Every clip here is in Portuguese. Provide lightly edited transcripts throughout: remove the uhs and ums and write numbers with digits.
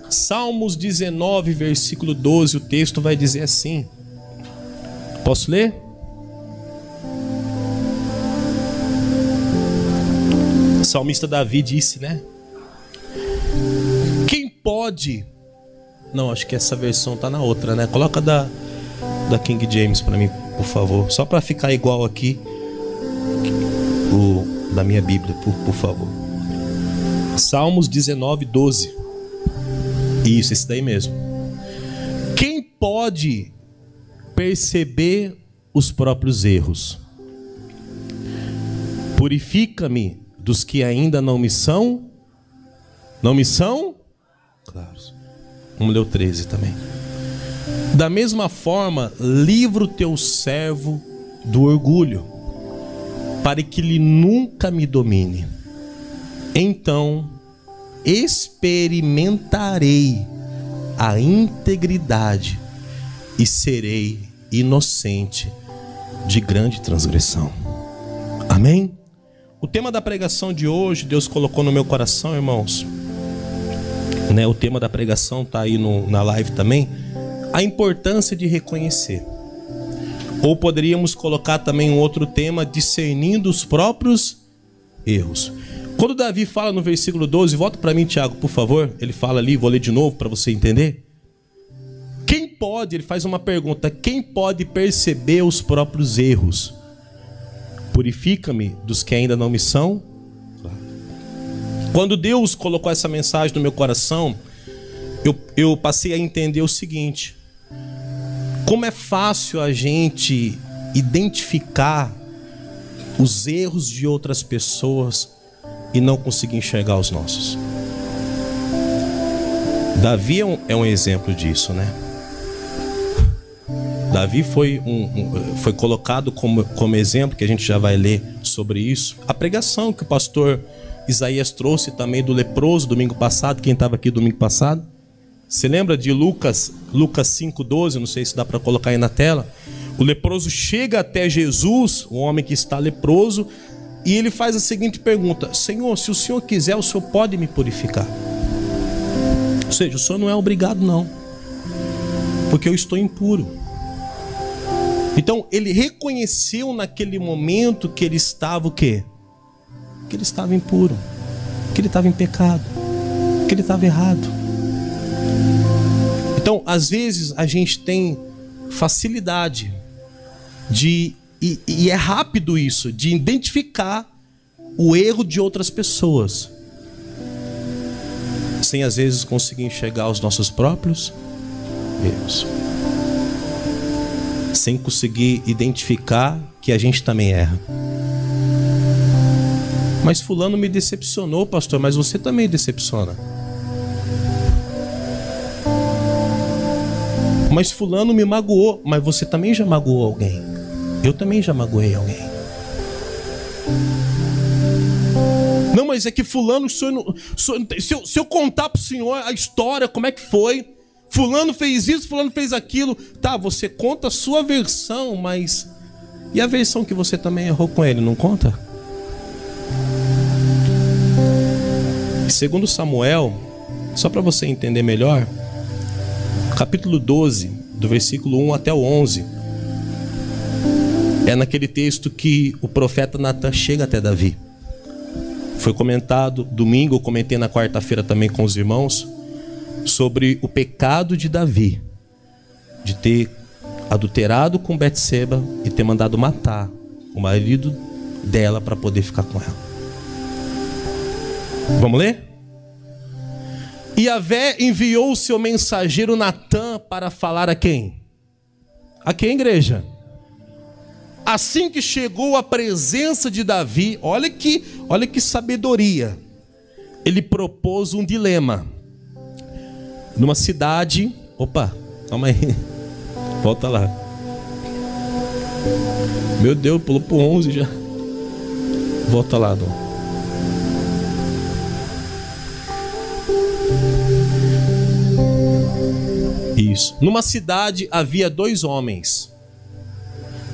Salmos 19, versículo 12, o texto vai dizer assim. Posso ler? O salmista Davi disse, né? Quem pode... Não, acho que essa versão tá na outra, né? Coloca da King James para mim, por favor. Só para ficar igual aqui da minha Bíblia, por favor. Salmos 19, 12. Isso, esse daí mesmo. Quem pode perceber os próprios erros? Purifica-me dos que ainda não me são. Não me são? Claro. Vamos ler o 13 também. Da mesma forma, livra o teu servo do orgulho, para que ele nunca me domine. Então experimentarei a integridade e serei inocente de grande transgressão. Amém? O tema da pregação de hoje, Deus colocou no meu coração, irmãos, né? O tema da pregação está aí na live também. A importância de reconhecer. Ou poderíamos colocar também um outro tema, discernindo os próprios erros. Quando Davi fala no versículo 12, volta para mim, Tiago, por favor. Ele fala ali, vou ler de novo para você entender. Quem pode, ele faz uma pergunta, quem pode perceber os próprios erros? Purifica-me dos que ainda não me são. Quando Deus colocou essa mensagem no meu coração, eu passei a entender o seguinte: como é fácil a gente identificar os erros de outras pessoas e não conseguir enxergar os nossos. Davi é um exemplo disso, né? Davi foi colocado como exemplo, que a gente já vai ler sobre isso. A pregação que o pastor Isaías trouxe também do leproso domingo passado, quem estava aqui domingo passado. Você lembra de Lucas 5,12? Não sei se dá para colocar aí na tela. O leproso chega até Jesus, o homem que está leproso, e ele faz a seguinte pergunta: Senhor, se o Senhor quiser, o Senhor pode me purificar. Ou seja, o Senhor não é obrigado não, porque eu estou impuro. Então ele reconheceu naquele momento que ele estava o quê? Que ele estava impuro, que ele estava em pecado, que ele estava errado. Então, às vezes a gente tem facilidade e é rápido isso, de identificar o erro de outras pessoas, sem às vezes conseguir enxergar os nossos próprios erros, sem conseguir identificar que a gente também erra. Mas fulano me decepcionou, pastor, mas você também decepciona. Mas fulano me magoou, mas você também já magoou alguém. Eu também já magoei alguém. Não, mas é que fulano, se eu contar para o senhor a história, como é que foi, fulano fez isso, fulano fez aquilo. Tá, você conta a sua versão, mas e a versão que você também errou com ele, não conta? Segundo Samuel, só para você entender melhor, capítulo 12, do versículo 1 até o 11, é naquele texto que o profeta Natan chega até Davi. Foi comentado domingo, eu comentei na quarta-feira também com os irmãos, sobre o pecado de Davi, de ter adulterado com Betseba e ter mandado matar o marido dela para poder ficar com ela. Vamos ler? E Yahvé enviou o seu mensageiro Natan para falar a quem? A quem, igreja? Assim que chegou à presença de Davi, olha que sabedoria. Ele propôs um dilema. Numa cidade... Opa, calma aí. Volta lá. Meu Deus, pulou pro 11 já. Volta lá, Dom. Isso. Numa cidade havia 2 homens.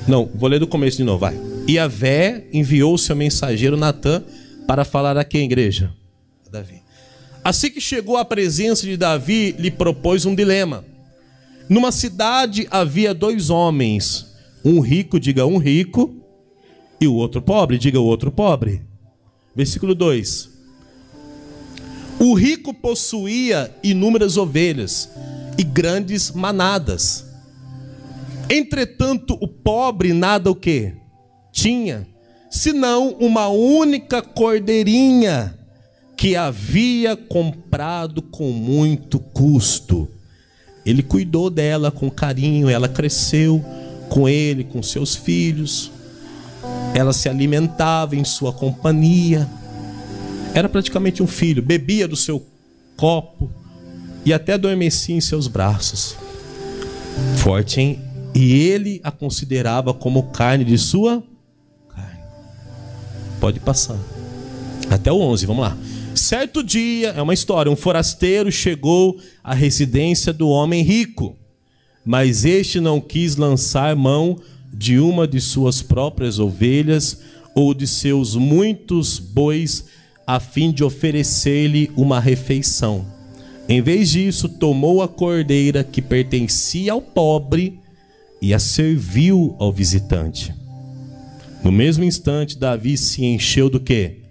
Não, vou ler do começo de novo, vai. Yahvé enviou seu mensageiro Natã para falar a quem, igreja? A Davi. Assim que chegou à presença de Davi, lhe propôs um dilema. Numa cidade havia 2 homens, um rico, diga um rico, e o outro pobre, diga o outro pobre. Versículo 2. O rico possuía inúmeras ovelhas e grandes manadas. Entretanto, o pobre nada o quê? Tinha, senão uma única cordeirinha que havia comprado com muito custo. Ele cuidou dela com carinho, ela cresceu com ele, com seus filhos. Ela se alimentava em sua companhia. Era praticamente um filho, bebia do seu copo e até adormecia em seus braços. Forte, hein? E ele a considerava como carne de sua carne. Pode passar. Até o 11, vamos lá. Certo dia, é uma história, um forasteiro chegou à residência do homem rico, mas este não quis lançar mão de uma de suas próprias ovelhas ou de seus muitos bois a fim de oferecer-lhe uma refeição. Em vez disso, tomou a cordeira que pertencia ao pobre e a serviu ao visitante. No mesmo instante, Davi se encheu do quê?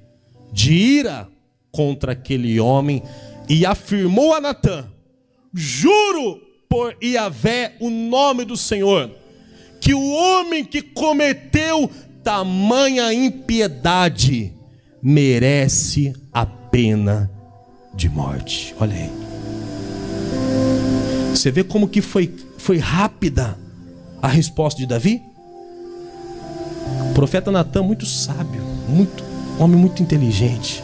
De ira contra aquele homem e afirmou a Natã: juro por Yahvé, o nome do Senhor, que o homem que cometeu tamanha impiedade merece a pena de morte. Olha aí. Você vê como que foi rápida a resposta de Davi? O profeta Natã, muito sábio, homem muito inteligente.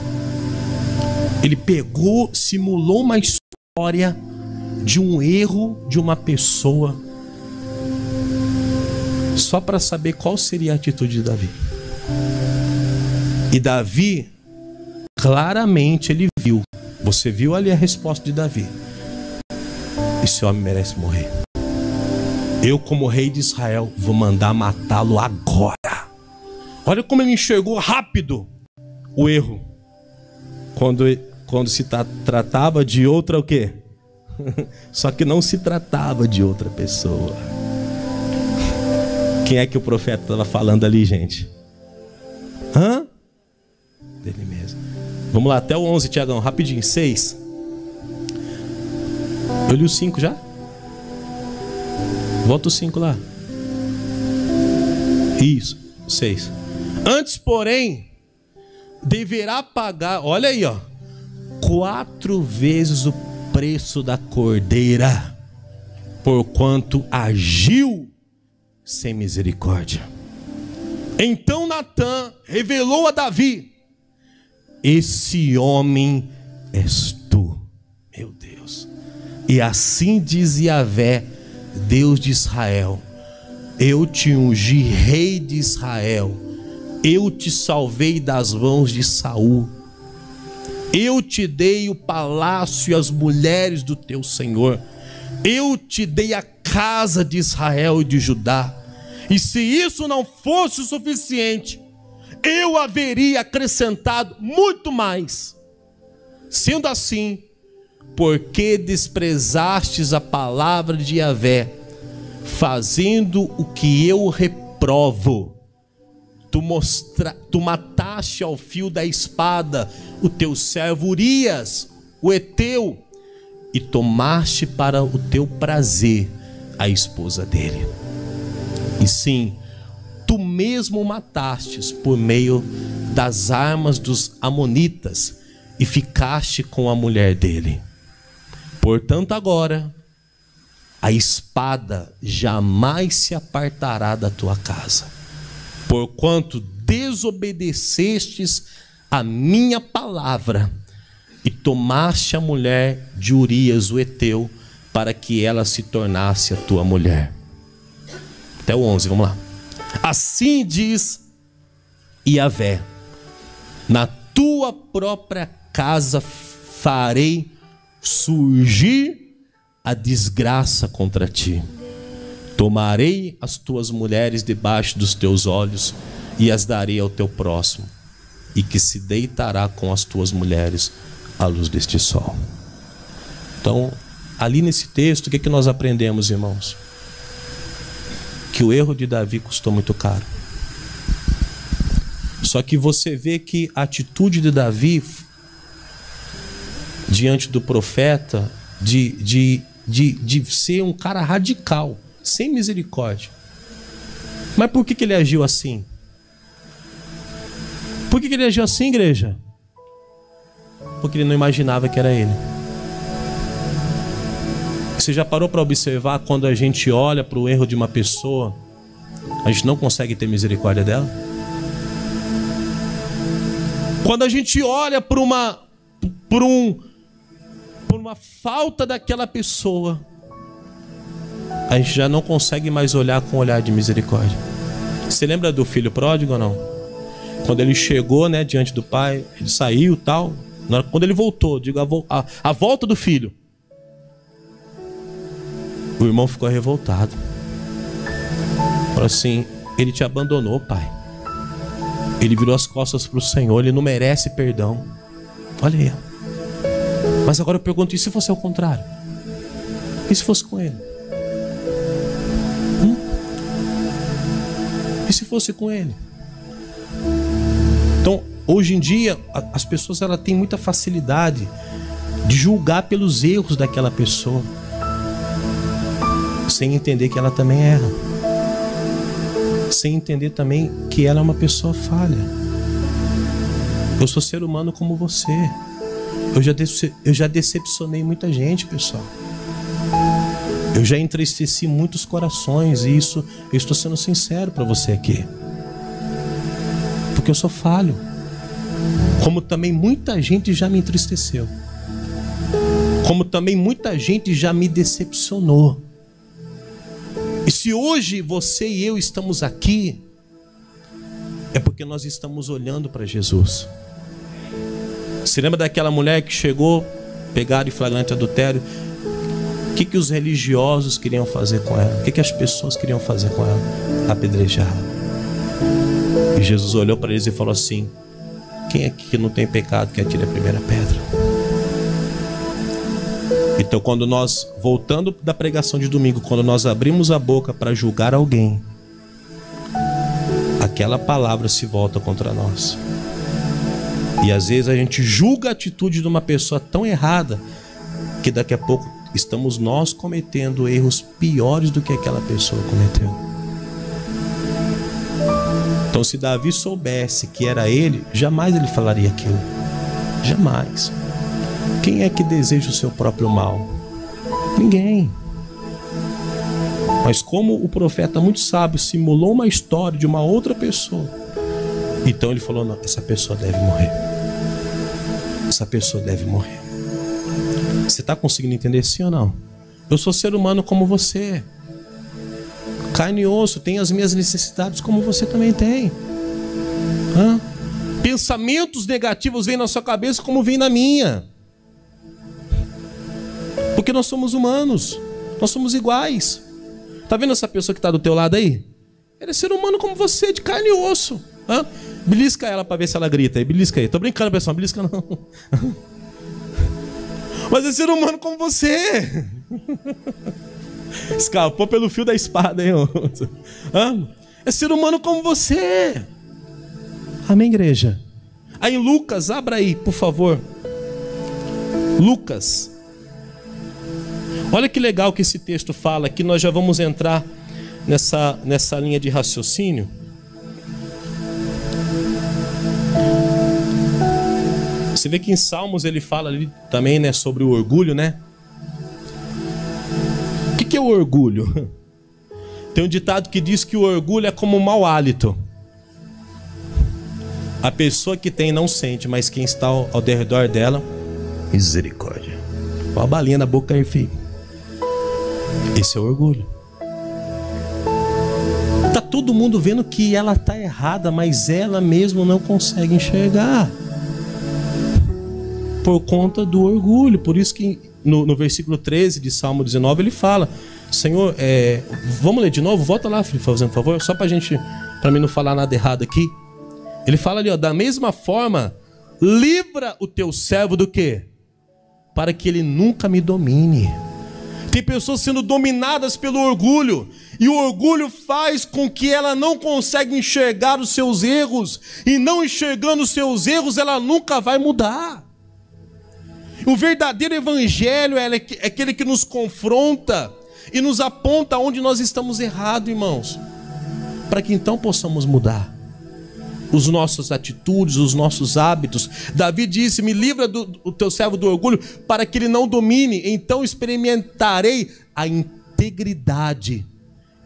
Ele pegou, simulou uma história de um erro de uma pessoa, só para saber qual seria a atitude de Davi. E Davi, claramente ele viu. Você viu ali a resposta de Davi. Esse homem merece morrer. Eu, como rei de Israel, vou mandar matá-lo agora. Olha como ele enxergou rápido o erro. Quando se tratava de outra o quê? Só que não se tratava de outra pessoa. Quem é que o profeta estava falando ali, gente? Hã? Dele mesmo. Vamos lá, até o 11, Tiagão, rapidinho. 6. Eu li o 5 já? Volta o 5 lá. Isso, 6. Antes, porém, deverá pagar, olha aí, ó, 4 vezes o preço da cordeira, porquanto agiu sem misericórdia. Então Natã revelou a Davi: esse homem és tu, meu Deus. E assim diz Yahvé, Deus de Israel: eu te ungi rei de Israel, eu te salvei das mãos de Saul, eu te dei o palácio e as mulheres do teu senhor, eu te dei a casa de Israel e de Judá. E se isso não fosse o suficiente, eu haveria acrescentado muito mais. Sendo assim, porque desprezastes a palavra de Yahvé, fazendo o que eu reprovo, tu mataste ao fio da espada o teu servo Urias, o heteu, e tomaste para o teu prazer a esposa dele. E sim, tu mesmo o matastes por meio das armas dos amonitas e ficaste com a mulher dele. Portanto, agora a espada jamais se apartará da tua casa, porquanto desobedecestes a minha palavra e tomaste a mulher de Urias o heteu para que ela se tornasse a tua mulher. Até o 11, vamos lá. Assim diz Yahvé: na tua própria casa farei surgir a desgraça contra ti. Tomarei as tuas mulheres debaixo dos teus olhos e as darei ao teu próximo, e que se deitará com as tuas mulheres à luz deste sol. Então, ali nesse texto, o que nós aprendemos, irmãos? Que o erro de Davi custou muito caro. Só que você vê que a atitude de Davi diante do profeta de ser um cara radical, sem misericórdia. Mas por que ele agiu assim? Por que ele agiu assim, igreja? Porque ele não imaginava que era ele. Você já parou para observar quando a gente olha para o erro de uma pessoa, a gente não consegue ter misericórdia dela? Quando a gente olha por uma falta daquela pessoa, a gente já não consegue mais olhar com um olhar de misericórdia. Você lembra do filho pródigo ou não? Quando ele chegou, né, diante do pai, ele saiu e tal. Quando ele voltou, digo, a volta do filho, o irmão ficou revoltado. Falou assim: ele te abandonou, pai. Ele virou as costas para o Senhor, ele não merece perdão. Olha aí. Mas agora eu pergunto, e se fosse ao contrário? E se fosse com ele? E se fosse com ele? Então, hoje em dia, as pessoas têm muita facilidade de julgar pelos erros daquela pessoa, sem entender que ela também erra, sem entender também que ela é uma pessoa falha. Eu sou ser humano como você. Eu já decepcionei muita gente, pessoal. Eu já entristeci muitos corações, e isso eu estou sendo sincero para você aqui, porque eu sou falho. Como também muita gente já me entristeceu, como também muita gente já me decepcionou. E se hoje você e eu estamos aqui, é porque nós estamos olhando para Jesus. Você lembra daquela mulher que chegou, pegada em flagrante adultério? O que os religiosos queriam fazer com ela? O que as pessoas queriam fazer com ela? Apedrejar. E Jesus olhou para eles e falou assim: quem aqui que não tem pecado que atire a primeira pedra? Então, quando nós, voltando da pregação de domingo, quando nós abrimos a boca para julgar alguém, aquela palavra se volta contra nós. E às vezes a gente julga a atitude de uma pessoa tão errada que daqui a pouco estamos nós cometendo erros piores do que aquela pessoa cometeu. Então, se Davi soubesse que era ele, jamais ele falaria aquilo. Jamais. Quem é que deseja o seu próprio mal? Ninguém. Mas como o profeta muito sábio simulou uma história de uma outra pessoa, então ele falou: não, essa pessoa deve morrer. Essa pessoa deve morrer. Você está conseguindo entender, sim ou não? Eu sou ser humano como você, carne e osso, tenho as minhas necessidades como você também tem. Pensamentos negativos vêm na sua cabeça como vem na minha, porque nós somos humanos, nós somos iguais. Tá vendo essa pessoa que está do teu lado aí? Ela é ser humano como você, de carne e osso. Belisca ela para ver se ela grita aí. Belisca aí. Tô brincando, pessoal, não belisca não. Mas é ser humano como você. Escapou pelo fio da espada, hein? É ser humano como você. Amém, igreja? Aí em Lucas, abra aí, por favor. Lucas. Olha que legal que esse texto fala, que nós já vamos entrar nessa linha de raciocínio. Você vê que em Salmos ele fala ali também, né, sobre o orgulho, né? O que é o orgulho? Tem um ditado que diz que o orgulho é como um mau hálito. A pessoa que tem não sente, mas quem está ao redor dela, misericórdia. Olha a balinha na boca aí, filho. Esse é o orgulho. Tá todo mundo vendo que ela tá errada, mas ela mesma não consegue enxergar, por conta do orgulho. Por isso que no versículo 13 de Salmo 19 ele fala: Senhor, vamos ler de novo? Volta lá, filho, fazendo favor, só pra gente para mim não falar nada errado aqui. Ele fala ali, ó, da mesma forma, livra o teu servo do quê? Para que ele nunca me domine. Tem pessoas sendo dominadas pelo orgulho, e o orgulho faz com que ela não consiga enxergar os seus erros, e não enxergando os seus erros, ela nunca vai mudar. O verdadeiro evangelho é aquele que nos confronta e nos aponta onde nós estamos errados, irmãos, para que então possamos mudar os nossas atitudes, os nossos hábitos. Davi disse, me livra do teu servo do orgulho, para que ele não domine, então experimentarei a integridade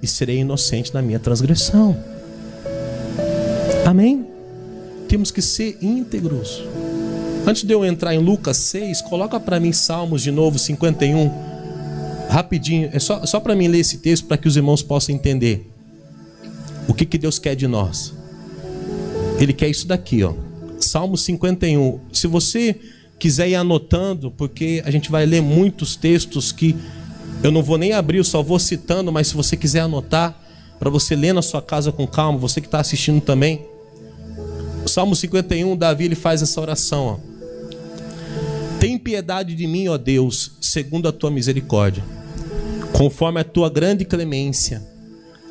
e serei inocente na minha transgressão. Amém? Temos que ser íntegros. Antes de eu entrar em Lucas 6, coloca para mim Salmos de novo, 51, rapidinho, é só para mim ler esse texto, para que os irmãos possam entender o que Deus quer de nós. Ele quer isso daqui, ó. Salmo 51. Se você quiser ir anotando, porque a gente vai ler muitos textos que eu não vou nem abrir, eu só vou citando, mas se você quiser anotar, para você ler na sua casa com calma, você que está assistindo também. Salmo 51, Davi, ele faz essa oração, ó. Tem piedade de mim, ó Deus, segundo a tua misericórdia, conforme a tua grande clemência,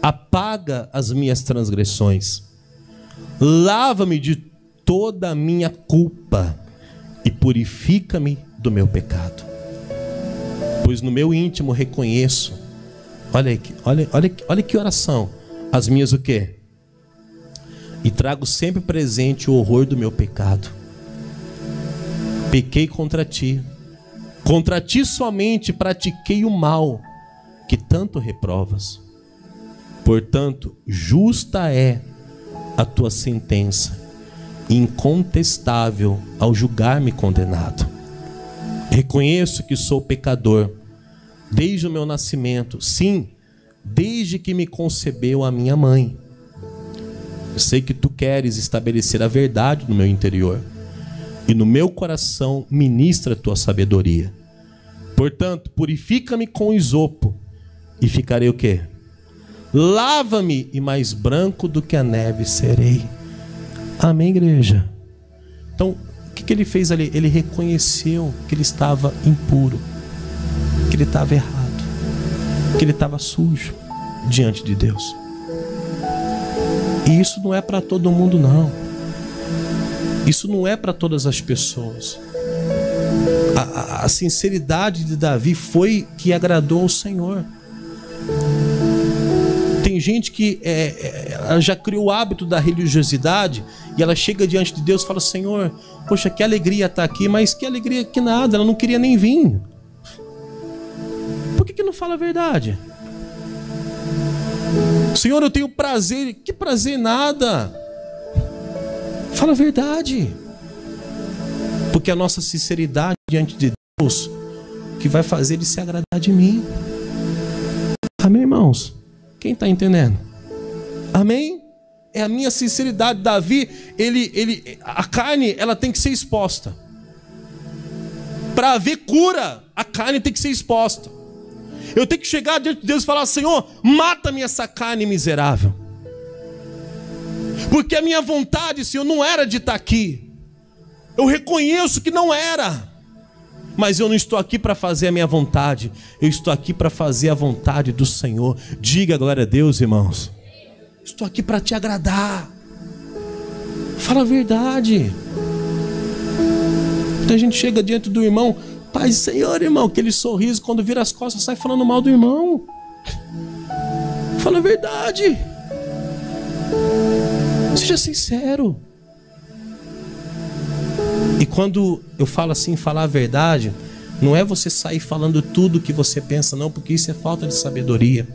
apaga as minhas transgressões. Lava-me de toda a minha culpa e purifica-me do meu pecado. Pois no meu íntimo reconheço, olha que oração, as minhas o quê? E trago sempre presente o horror do meu pecado. Pequei contra ti somente pratiquei o mal que tanto reprovas. Portanto, justa é a tua sentença, incontestável ao julgar-me condenado. Reconheço que sou pecador desde o meu nascimento, sim, desde que me concebeu a minha mãe. Eu sei que tu queres estabelecer a verdade no meu interior, e no meu coração ministra a tua sabedoria. Portanto, purifica-me com isopo, e ficarei o quê? Lava-me, e mais branco do que a neve serei. Amém, igreja? Então, o que ele fez ali? Ele reconheceu que ele estava impuro, que ele estava errado, que ele estava sujo diante de Deus. E isso não é para todo mundo, não. Isso não é para todas as pessoas. A sinceridade de Davi foi que agradou ao Senhor. Tem gente que ela já criou o hábito da religiosidade e ela chega diante de Deus e fala: Senhor, poxa, que alegria estar aqui, mas que alegria que nada, ela não queria nem vir. Por que não fala a verdade? Senhor, eu tenho prazer. Que prazer nada. Fala a verdade. Porque a nossa sinceridade diante de Deus que vai fazer Ele se agradar de mim. Amém, irmãos? Quem está entendendo? Amém? É a minha sinceridade. Davi, a carne, ela tem que ser exposta. Para haver cura, a carne tem que ser exposta. Eu tenho que chegar diante de Deus e falar: Senhor, mata-me essa carne miserável. Porque a minha vontade, Senhor, não era de estar aqui. Eu reconheço que não era. Mas eu não estou aqui para fazer a minha vontade. Eu estou aqui para fazer a vontade do Senhor. Diga glória a Deus, irmãos. Estou aqui para te agradar. Fala a verdade. Então a gente chega diante do irmão: Pai, Senhor, irmão, aquele sorriso, quando vira as costas, sai falando mal do irmão. Fala a verdade. Seja sincero. E quando eu falo assim, falar a verdade, não é você sair falando tudo o que você pensa, não, porque isso é falta de sabedoria.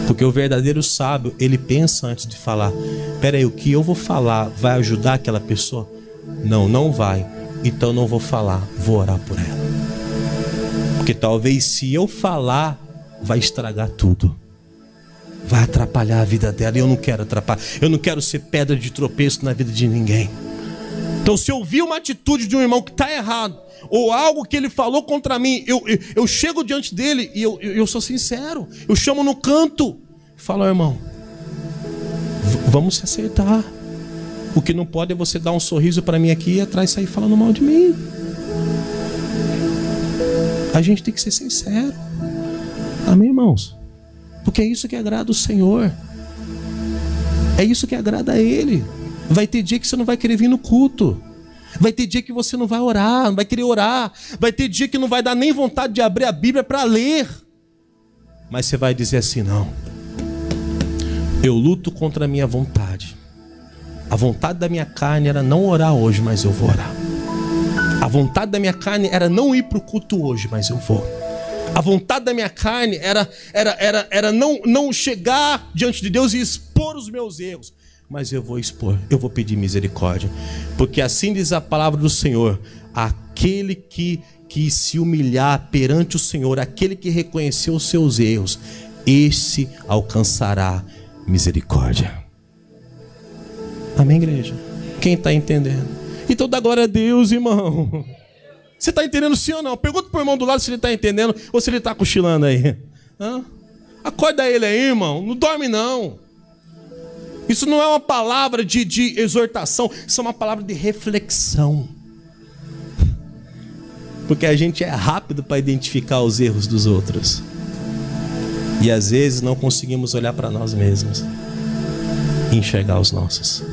Porque o verdadeiro sábio, ele pensa antes de falar: peraí, o que eu vou falar vai ajudar aquela pessoa? Não, não vai. Então não vou falar, vou orar por ela. Porque talvez se eu falar, vai estragar tudo. Vai atrapalhar a vida dela, e eu não quero atrapalhar. Eu não quero ser pedra de tropeço na vida de ninguém. Então, se eu vi uma atitude de um irmão que está errado, ou algo que ele falou contra mim, eu chego diante dele e eu sou sincero. Eu chamo no canto e falo: irmão, Vamos se acertar. O que não pode é você dar um sorriso para mim aqui e atrás sair falando mal de mim. A gente tem que ser sincero. Amém, irmãos? Porque é isso que agrada o Senhor. É isso que agrada a Ele. Vai ter dia que você não vai querer vir no culto. Vai ter dia que você não vai orar, não vai querer orar. Vai ter dia que não vai dar nem vontade de abrir a Bíblia para ler. Mas você vai dizer assim: não, eu luto contra a minha vontade. A vontade da minha carne era não orar hoje, mas eu vou orar. A vontade da minha carne era não ir para o culto hoje, mas eu vou. A vontade da minha carne era não chegar diante de Deus e expor os meus erros. Mas eu vou expor, eu vou pedir misericórdia. Porque assim diz a palavra do Senhor: aquele que se humilhar perante o Senhor, aquele que reconheceu os seus erros, esse alcançará misericórdia. Amém, igreja? Quem está entendendo? Então dá glória a Deus, irmão. Você está entendendo sim ou não? Pergunta para o irmão do lado se ele está entendendo ou se ele está cochilando aí. Acorda ele aí, irmão. Não dorme não. Isso não é uma palavra de exortação. Isso é uma palavra de reflexão. Porque a gente é rápido para identificar os erros dos outros. E às vezes não conseguimos olhar para nós mesmos e enxergar os nossos.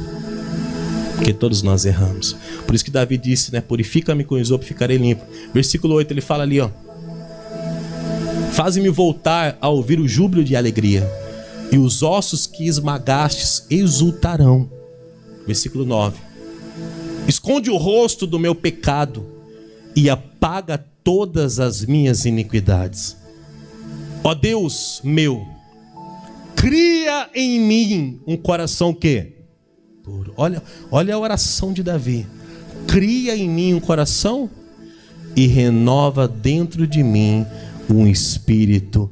Porque todos nós erramos. Por isso que Davi disse, né? Purifica-me com isopo, ficarei limpo. Versículo 8, ele fala ali, ó: faze-me voltar a ouvir o júbilo de alegria, e os ossos que esmagastes exultarão. Versículo 9: esconde o rosto do meu pecado e apaga todas as minhas iniquidades. Ó Deus meu, cria em mim um coração que... puro. Olha a oração de Davi. Cria em mim um coração e renova dentro de mim um espírito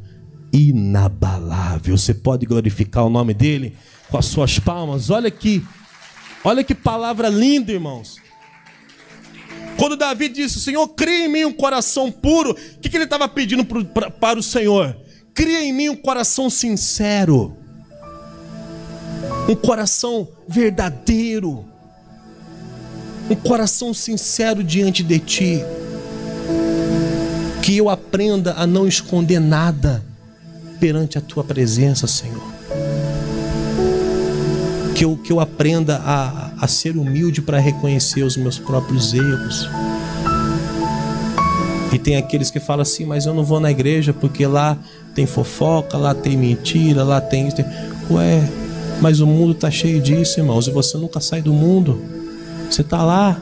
inabalável. Você pode glorificar o nome dele com as suas palmas. Olha que palavra linda, irmãos. Quando Davi disse: Senhor, cria em mim um coração puro, o que ele estava pedindo para o Senhor? Cria em mim um coração sincero, um coração verdadeiro, um coração sincero diante de ti. Que eu aprenda a não esconder nada perante a tua presença, Senhor. Que eu aprenda a ser humilde para reconhecer os meus próprios erros. E tem aqueles que falam assim: mas eu não vou na igreja porque lá tem fofoca, lá tem mentira, lá tem isso. Ué, mas o mundo está cheio disso, irmãos, e você nunca sai do mundo. Você está lá.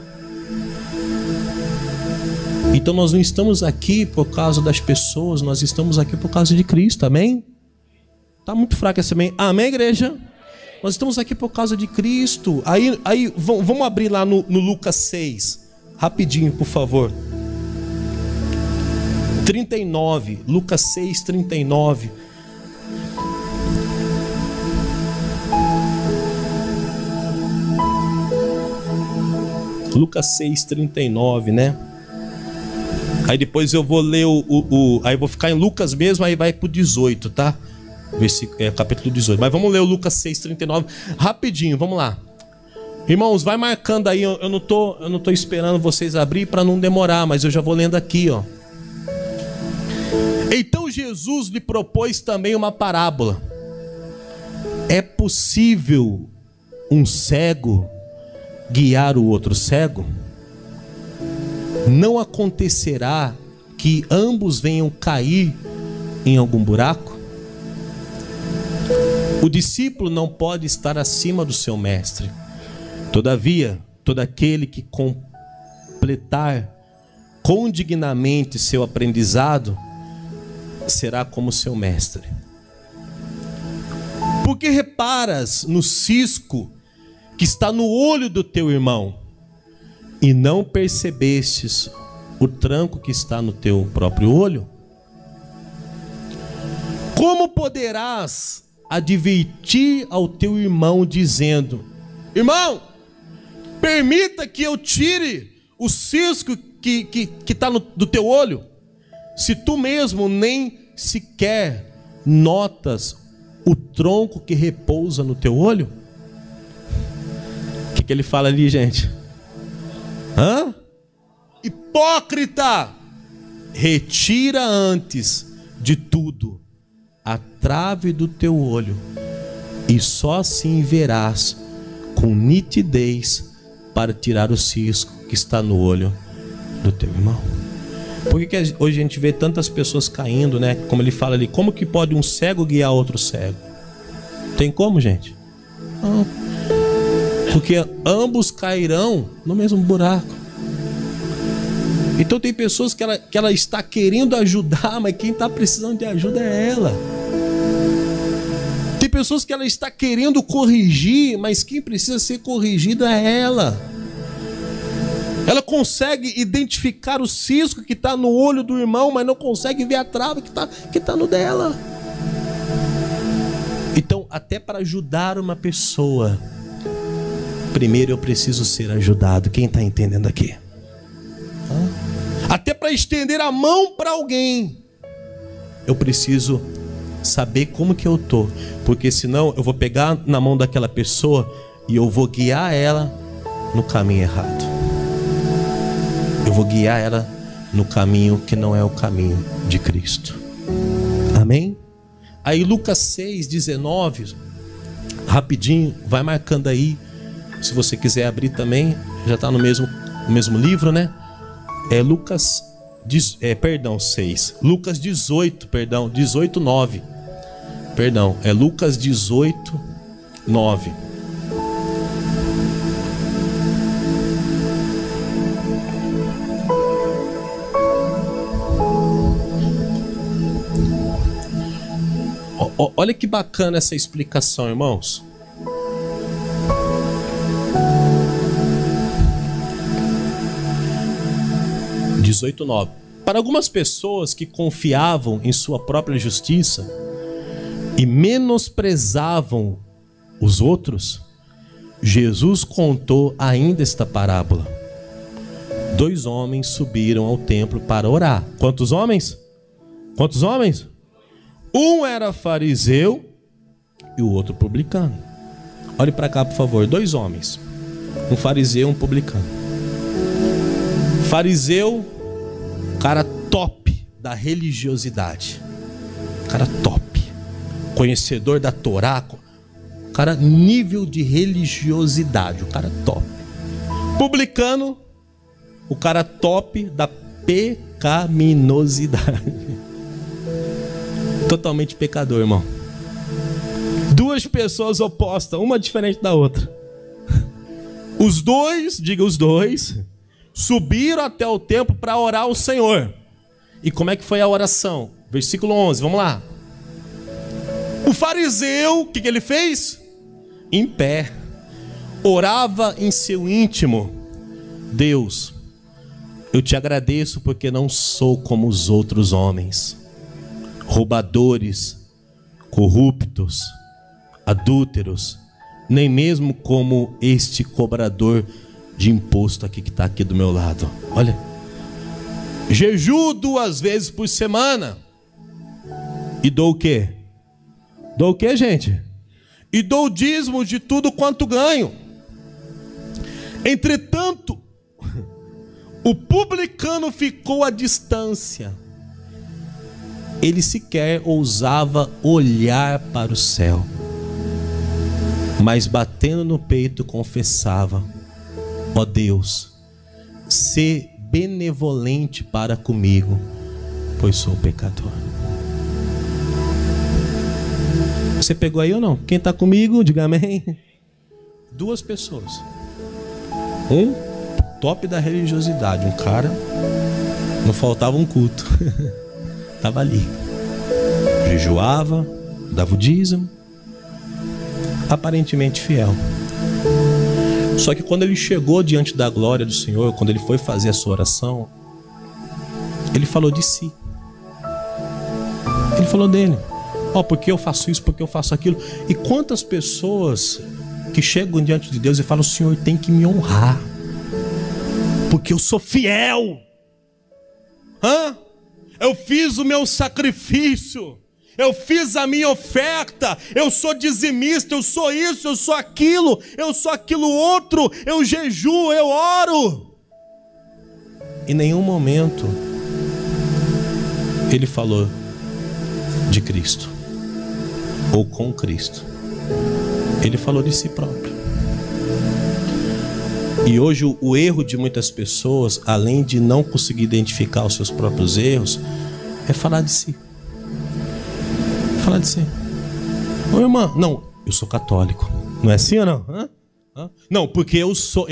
Então nós não estamos aqui por causa das pessoas, nós estamos aqui por causa de Cristo, amém? Está muito fraco esse amém. Amém, igreja? Nós estamos aqui por causa de Cristo. Aí vamos abrir lá no Lucas 6, rapidinho, por favor. 39, Lucas 6, 39. Lucas 6, 39, né? Aí depois eu vou ler aí eu vou ficar em Lucas mesmo, aí vai pro 18, tá? Capítulo 18. Mas vamos ler o Lucas 6, 39 rapidinho, vamos lá. Irmãos, vai marcando aí, eu não tô esperando vocês abrir para não demorar, mas eu já vou lendo aqui, ó. Então Jesus lhe propôs também uma parábola. É possível um cego guiar o outro cego? Não acontecerá que ambos venham cair em algum buraco? O discípulo não pode estar acima do seu mestre. Todavia, todo aquele que completar condignamente seu aprendizado será como seu mestre. Por que reparas no cisco que está no olho do teu irmão e não percebestes o tranco que está no teu próprio olho? Como poderás advertir ao teu irmão dizendo: irmão, permita que eu tire o cisco que está do teu olho, se tu mesmo nem sequer notas o tronco que repousa no teu olho? que ele fala ali, gente? Hã? Hipócrita! Retira antes de tudo a trave do teu olho, e só assim verás com nitidez para tirar o cisco que está no olho do teu irmão. Por que hoje a gente vê tantas pessoas caindo, né? Como ele fala ali, como que pode um cego guiar outro cego? Tem como, gente? Não. Porque ambos cairão no mesmo buraco. Então tem pessoas que ela está querendo ajudar, mas quem está precisando de ajuda é ela. Tem pessoas que ela está querendo corrigir, mas quem precisa ser corrigido é ela. Ela consegue identificar o cisco que está no olho do irmão, mas não consegue ver a trava que tá no dela. Então, até para ajudar uma pessoa, primeiro eu preciso ser ajudado. Quem está entendendo aqui? Até para estender a mão para alguém, eu preciso saber como que eu tô, porque senão eu vou pegar na mão daquela pessoa e eu vou guiar ela no caminho errado. Eu vou guiar ela no caminho que não é o caminho de Cristo. Amém? Aí Lucas 6:19, rapidinho, vai marcando aí. Se você quiser abrir também, já está no mesmo livro, né? É Lucas 6. Lucas 18, 18:9. Perdão, é Lucas 18:9. Olha que bacana essa explicação, irmãos. Para algumas pessoas que confiavam em sua própria justiça e menosprezavam os outros, Jesus contou ainda esta parábola. 2 homens subiram ao templo para orar. Quantos homens? Quantos homens? Um era fariseu e o outro publicano. Olhe para cá, por favor. 2 homens. Um fariseu e um publicano. Fariseu, cara top da religiosidade. Cara top. Conhecedor da Torá. Cara nível de religiosidade. O cara top. Publicano, o cara top da pecaminosidade. Totalmente pecador, irmão. 2 pessoas opostas, uma diferente da outra. Os dois, diga os dois, subiram até o templo para orar ao Senhor. E como é que foi a oração? Versículo 11, vamos lá. O fariseu, o que ele fez? Em pé, orava em seu íntimo: Deus, eu te agradeço porque não sou como os outros homens, roubadores, corruptos, adúlteros, nem mesmo como este cobrador de imposto aqui que está aqui do meu lado. Olha, jejuo 2 vezes por semana e dou o quê? Dou o quê, gente? E dou dízimo de tudo quanto ganho. Entretanto, o publicano ficou à distância. Ele sequer ousava olhar para o céu, mas batendo no peito confessava: ó Deus, sê benevolente para comigo, pois sou pecador. Você pegou aí ou não? Quem está comigo, diga amém. 2 pessoas. Um top da religiosidade, um cara, não faltava um culto. Estava ali, jejuava, dava o dízimo, aparentemente fiel. Só que quando ele chegou diante da glória do Senhor, quando ele foi fazer a sua oração, ele falou de si. Ele falou dele: ó, porque eu faço isso, porque eu faço aquilo. E quantas pessoas que chegam diante de Deus e falam: o Senhor tem que me honrar, porque eu sou fiel. Eu fiz o meu sacrifício, eu fiz a minha oferta, eu sou dizimista, eu sou isso, eu sou aquilo outro, eu jejuo, eu oro. Em nenhum momento ele falou de Cristo ou com Cristo. Ele falou de si próprio. E hoje o erro de muitas pessoas, além de não conseguir identificar os seus próprios erros, é falar de si. Falar de si. Ô irmã, não, eu sou católico. Não é assim ou não? Não, porque eu sou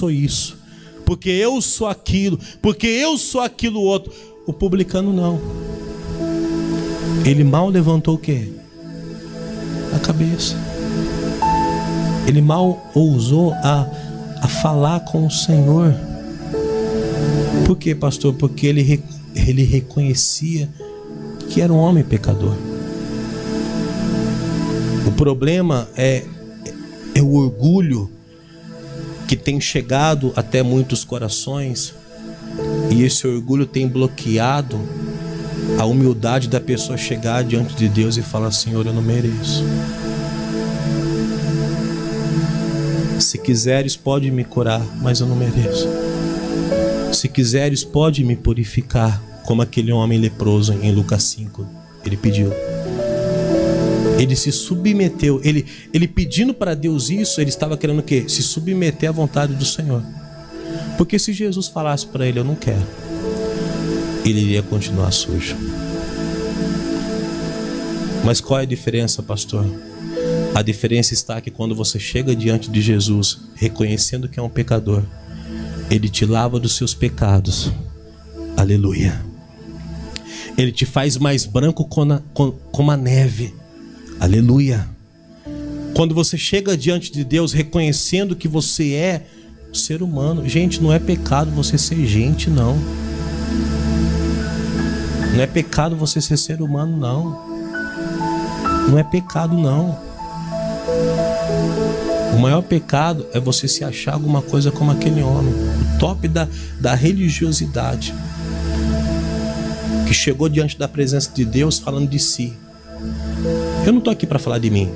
isso. Porque eu sou aquilo. Porque eu sou aquilo outro. O publicano não. Ele mal levantou o quê? A cabeça. Ele mal ousou a falar com o Senhor. Por quê, pastor? Porque ele reconhecia que era um homem pecador. O problema é o orgulho que tem chegado até muitos corações, e esse orgulho tem bloqueado a humildade da pessoa chegar diante de Deus e falar: Senhor, eu não mereço. Se quiseres, pode me curar, mas eu não mereço. Se quiseres, pode me purificar, como aquele homem leproso em Lucas 5. Ele pediu. Ele se submeteu. Ele pedindo para Deus isso, ele estava querendo o quê? Se submeter à vontade do Senhor. Porque se Jesus falasse para ele: eu não quero, ele iria continuar sujo. Mas qual é a diferença, pastor? A diferença está que quando você chega diante de Jesus, reconhecendo que é um pecador, ele te lava dos seus pecados. Aleluia. Ele te faz mais branco como a neve. Aleluia. Quando você chega diante de Deus reconhecendo que você é ser humano. Gente, não é pecado você ser gente, não. Não é pecado você ser humano, não. Não é pecado, não. O maior pecado é você se achar alguma coisa como aquele homem, o top da religiosidade, que chegou diante da presença de Deus falando de si. Eu não estou aqui para falar de mim.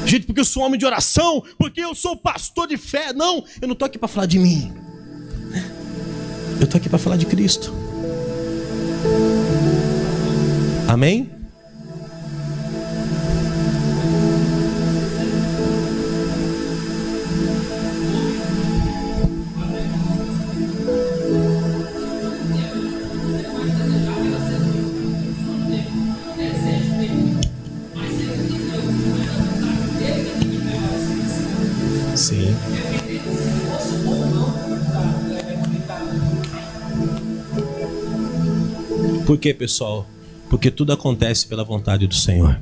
Gente, porque eu sou homem de oração, porque eu sou pastor de fé. Não, eu não estou aqui para falar de mim. Eu estou aqui para falar de Cristo. Amém? Sim. Por quê, pessoal? Porque tudo acontece pela vontade do Senhor.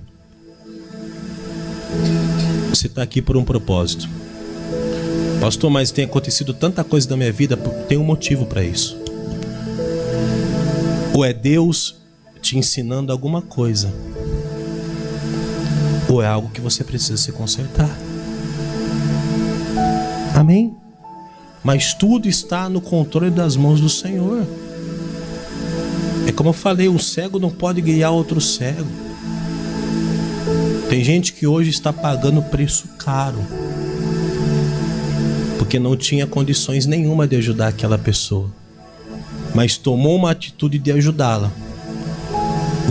Você está aqui por um propósito. Pastor, mas tem acontecido tanta coisa na minha vida. Tem um motivo para isso. Ou é Deus te ensinando alguma coisa, ou é algo que você precisa se consertar. Amém? Mas tudo está no controle das mãos do Senhor. É como eu falei, um cego não pode guiar outro cego. Tem gente que hoje está pagando preço caro, porque não tinha condições nenhuma de ajudar aquela pessoa, mas tomou uma atitude de ajudá-la.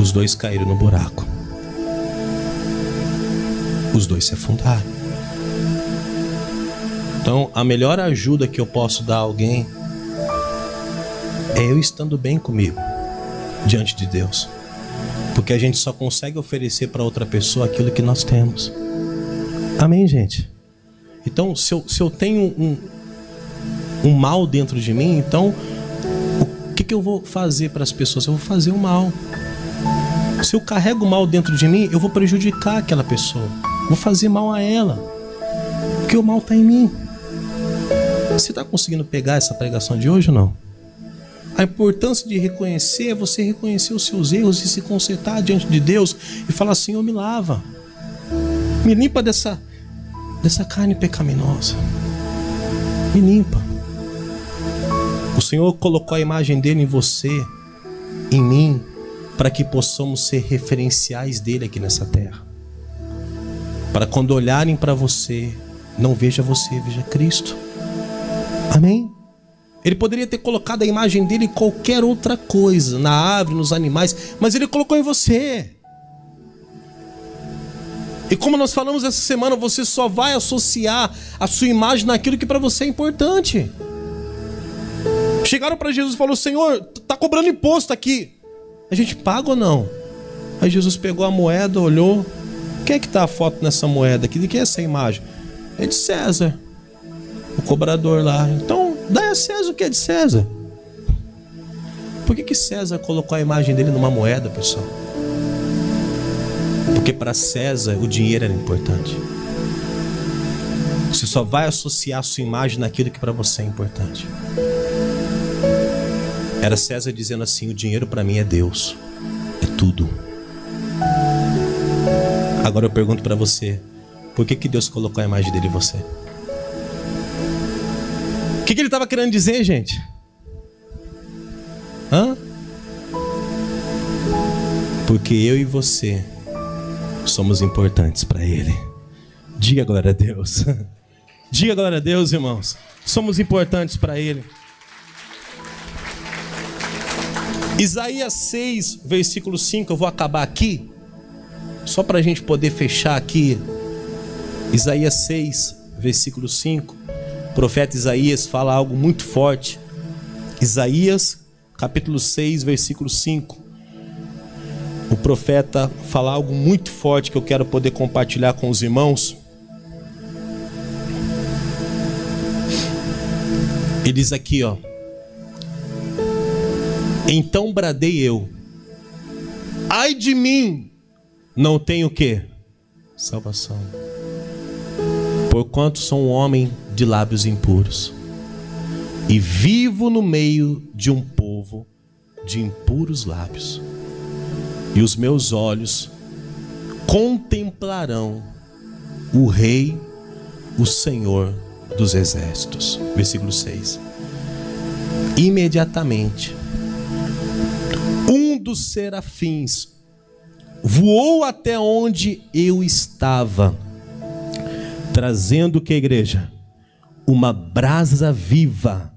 Os dois caíram no buraco. Os dois se afundaram. Então, a melhor ajuda que eu posso dar a alguém é eu estando bem comigo diante de Deus. Porque a gente só consegue oferecer para outra pessoa aquilo que nós temos. Amém, gente? Então, se eu tenho um mal dentro de mim, então o que eu vou fazer para as pessoas? Eu vou fazer o mal. Se eu carrego o mal dentro de mim, eu vou prejudicar aquela pessoa. Vou fazer mal a ela. Porque o mal está em mim. Você está conseguindo pegar essa pregação de hoje ou não? A importância de reconhecer é você reconhecer os seus erros e se consertar diante de Deus e falar: Senhor, me lava, me limpa dessa carne pecaminosa, me limpa. O Senhor colocou a imagem dele em você, em mim, para que possamos ser referenciais dele aqui nessa terra. Para quando olharem para você, não veja você, veja Cristo. Amém? Ele poderia ter colocado a imagem dele em qualquer outra coisa, na árvore, nos animais, mas ele colocou em você. E como nós falamos essa semana, você só vai associar a sua imagem naquilo que para você é importante. Chegaram para Jesus e falaram: Senhor, tá cobrando imposto aqui. A gente paga ou não? Aí Jesus pegou a moeda, olhou. Quem é que tá a foto nessa moeda aqui? De quem é essa imagem? É de César, o cobrador lá. Então, dá a César o que é de César. Por que César colocou a imagem dele numa moeda, pessoal? Porque para César o dinheiro era importante. Você só vai associar a sua imagem naquilo que para você é importante. Era César dizendo assim: o dinheiro para mim é Deus, é tudo. Agora eu pergunto para você: por que Deus colocou a imagem dele em você? O que ele estava querendo dizer, gente? Porque eu e você somos importantes para ele. Diga glória a Deus. Diga glória a Deus, irmãos. Somos importantes para ele. Isaías 6, versículo 5. Eu vou acabar aqui, só para a gente poder fechar aqui. Isaías 6, versículo 5. O profeta Isaías fala algo muito forte. Isaías, capítulo 6, versículo 5. O profeta fala algo muito forte que eu quero poder compartilhar com os irmãos. Ele diz aqui, ó: então bradei eu, ai de mim, não tenho o quê? Salvação. Porquanto sou um homem de lábios impuros, e vivo no meio de um povo de impuros lábios, e os meus olhos contemplarão o Rei, o Senhor dos exércitos. Versículo 6. Imediatamente um dos serafins voou até onde eu estava, trazendo o que, igreja? Uma brasa viva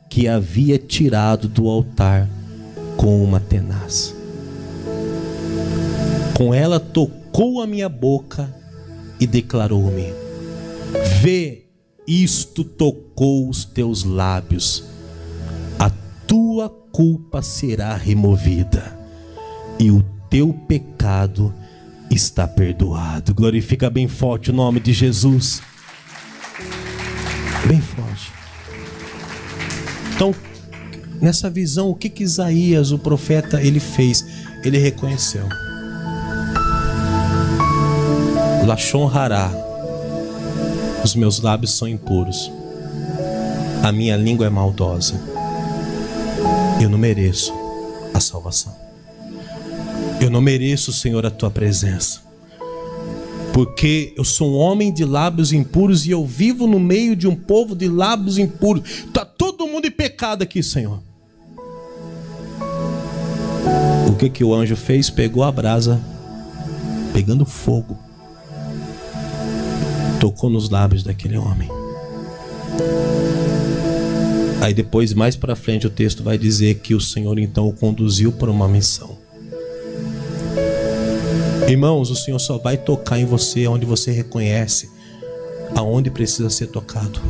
que havia tirado do altar com uma tenaz. Com ela tocou a minha boca e declarou-me: vê, isto tocou os teus lábios, a tua culpa será removida e o teu pecado está perdoado. Glorifica bem forte o nome de Jesus. Bem forte. Então, nessa visão, o que Isaías, o profeta, ele fez? Ele reconheceu: Lashon hará, os meus lábios são impuros, a minha língua é maldosa, eu não mereço a salvação, eu não mereço, Senhor, a tua presença, porque eu sou um homem de lábios impuros e eu vivo no meio de um povo de lábios impuros. Está todo mundo em pecado aqui, Senhor. O que o anjo fez? Pegou a brasa, pegando fogo, tocou nos lábios daquele homem. Aí depois, mais para frente, o texto vai dizer que o Senhor então o conduziu para uma missão. Irmãos, o Senhor só vai tocar em você onde você reconhece aonde precisa ser tocado.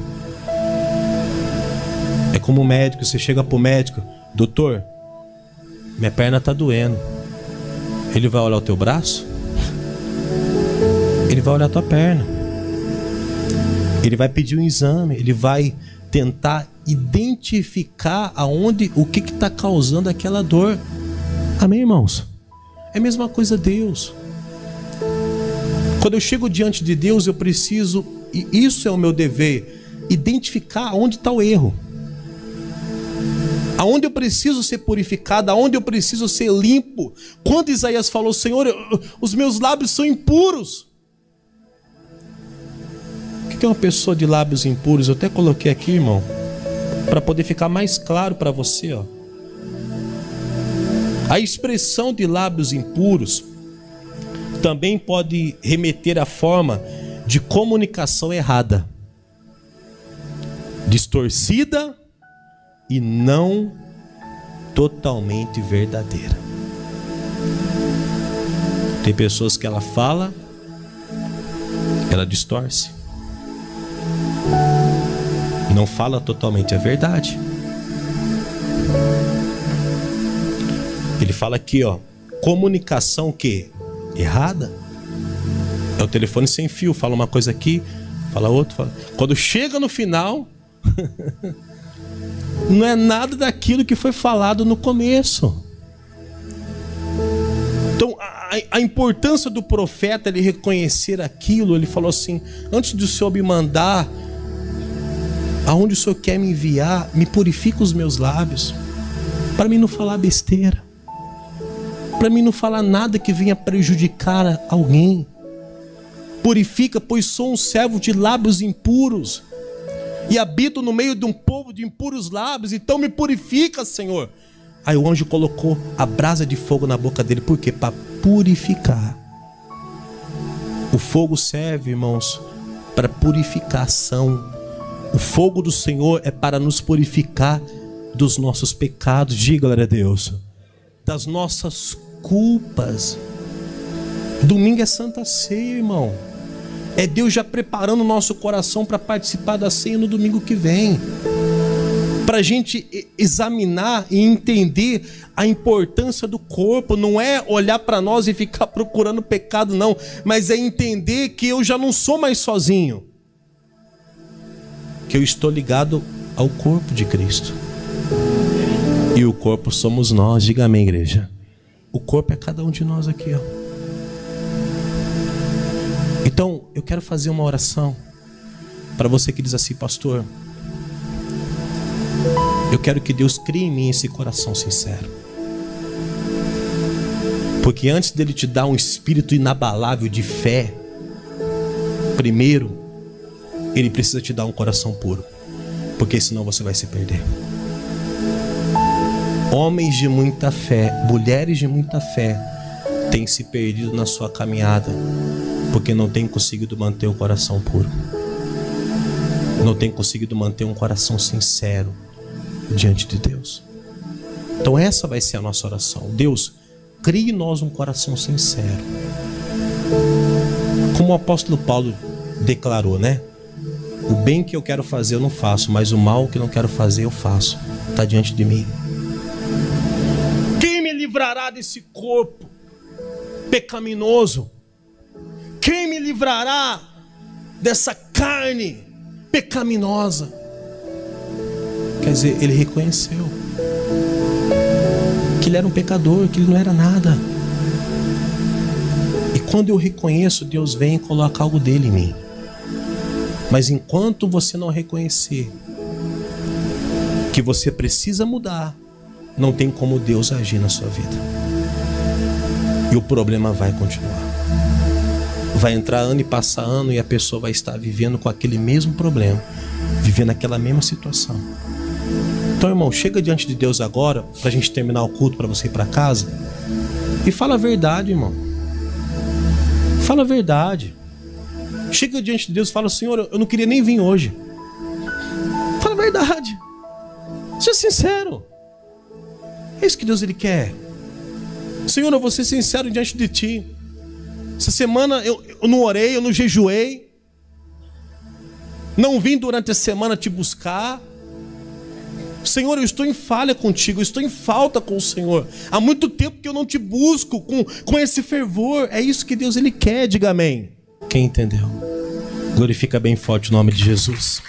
É como um médico, você chega para o médico: doutor, minha perna está doendo. Ele vai olhar o teu braço? Ele vai olhar a tua perna. Ele vai pedir um exame, ele vai tentar identificar aonde, o que está causando aquela dor. Amém, irmãos? É a mesma coisa Deus. Quando eu chego diante de Deus, eu preciso, e isso é o meu dever, identificar onde está o erro, aonde eu preciso ser purificado, aonde eu preciso ser limpo. Quando Isaías falou: Senhor, os meus lábios são impuros. O que é uma pessoa de lábios impuros? Eu até coloquei aqui, irmão, para poder ficar mais claro para você, ó. A expressão de lábios impuros também pode remeter à forma de comunicação errada, distorcida e não totalmente verdadeira. Tem pessoas que ela fala, ela distorce, não fala totalmente a verdade. Ele fala aqui, ó, comunicação que errada. É o telefone sem fio, fala uma coisa aqui, fala outra, fala. Quando chega no final, não é nada daquilo que foi falado no começo. Então, a importância do profeta, ele reconhecer aquilo, ele falou assim: antes do Senhor me mandar aonde o Senhor quer me enviar, me purifica os meus lábios, para mim não falar besteira, para mim não falar nada que venha prejudicar alguém. Purifica, pois sou um servo de lábios impuros e habito no meio de um povo de impuros lábios, então me purifica, Senhor. Aí o anjo colocou a brasa de fogo na boca dele. Por quê? Para purificar. O fogo serve, irmãos, para purificação. O fogo do Senhor é para nos purificar dos nossos pecados. Diga, glória a Deus. Das nossas culpas. Domingo é Santa Ceia, irmão. É Deus já preparando o nosso coração para participar da ceia no domingo que vem. Para a gente examinar e entender a importância do corpo. Não é olhar para nós e ficar procurando pecado, não. Mas é entender que eu já não sou mais sozinho. Que eu estou ligado ao corpo de Cristo. E o corpo somos nós. Diga amém, igreja. O corpo é cada um de nós aqui, ó. Então, eu quero fazer uma oração para você que diz assim: pastor, eu quero que Deus crie em mim esse coração sincero. Porque antes dele te dar um espírito inabalável de fé, primeiro, ele precisa te dar um coração puro. Porque senão você vai se perder. Homens de muita fé, mulheres de muita fé, têm se perdido na sua caminhada, porque não têm conseguido manter o coração puro. Não têm conseguido manter um coração sincero diante de Deus. Então essa vai ser a nossa oração. Deus, crie em nós um coração sincero. Como o apóstolo Paulo declarou, né? O bem que eu quero fazer eu não faço, mas o mal que não quero fazer eu faço. Está diante de mim. Quem me livrará desse corpo pecaminoso? Quem me livrará dessa carne pecaminosa? Quer dizer, ele reconheceu que ele era um pecador, que ele não era nada. E quando eu reconheço, Deus vem e coloca algo dele em mim. Mas enquanto você não reconhecer que você precisa mudar, não tem como Deus agir na sua vida. E o problema vai continuar. Vai entrar ano e passar ano e a pessoa vai estar vivendo com aquele mesmo problema, vivendo aquela mesma situação. Então, irmão, chega diante de Deus agora, para a gente terminar o culto, para você ir para casa, e fala a verdade, irmão. Fala a verdade. Chega diante de Deus e fala: Senhor, eu não queria nem vir hoje. Fala a verdade. Seja sincero. É isso que Deus ele quer. Senhor, eu vou ser sincero diante de Ti. Essa semana eu não orei, eu não jejuei. Não vim durante a semana te buscar. Senhor, eu estou em falha contigo, eu estou em falta com o Senhor. Há muito tempo que eu não te busco com esse fervor. É isso que Deus ele quer, diga amém. Quem entendeu? Glorifica bem forte o nome de Jesus.